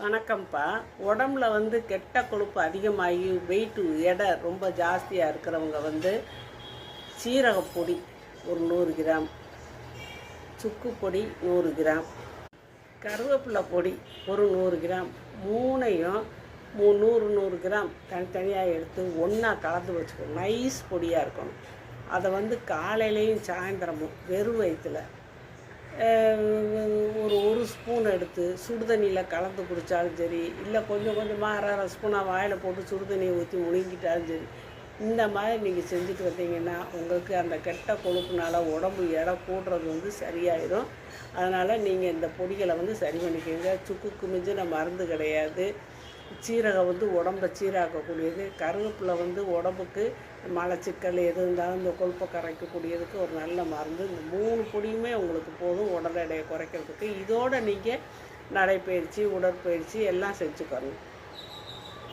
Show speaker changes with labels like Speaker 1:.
Speaker 1: வணக்கம்ப்பா. உடம்புல கெட்ட கொழுப்பு அதிகமாகி வெயிட்டு எடை ரொம்ப ஜாஸ்தியாக இருக்கிறவங்க சீரகப்பொடி ஒரு 100 கிராம், சுக்கு பொடி 100 கிராம், கருவேப்பிலை பொடி ஒரு 100 கிராம், மூணையும் 100 கிராம் தனித்தனியாக எடுத்து ஒன்றா கலந்து வச்சுக்கணும். நைஸ் பொடியாக இருக்கணும். அதை காலையிலையும் சாயந்தரமும் வெறும் வயிற்றுல ஒரு ஸ்பூன் எடுத்து சுடுதண்ணியில் கலந்து குடித்தாலும் சரி, இல்லை கொஞ்சம் கொஞ்சமாக அரை ஸ்பூனாக வாயில் போட்டு சுடுதண்ணியை ஊற்றி முழுங்கிட்டாலும் சரி. இந்த மாதிரி நீங்கள் செஞ்சுட்டு வந்தீங்கன்னா உங்களுக்கு அந்த கெட்ட கொழுப்புனால உடம்பு எடை கூடுறது சரியாயிடும். அதனால் நீங்கள் இந்த பொடிகளை சரி பண்ணிக்கோங்க. சுக்குக்கு மிஞ்சின மருந்து கிடையாது. சீரகம் உடம்பை சீராக்கக்கூடியது. கருவேப்பிலை உடம்புக்கு மலச்சிக்கல் எது இருந்தாலும் இந்த கொழுப்பை கரைக்கக்கூடியதுக்கு ஒரு நல்ல மருந்து. இந்த 3 பொடியுமே உங்களுக்கு போதும் உடல் எடையை குறைக்கிறதுக்கு. இதோடு நீங்கள் நடைப்பயிற்சி, உடற்பயிற்சி எல்லாம் செஞ்சுக்கணும்.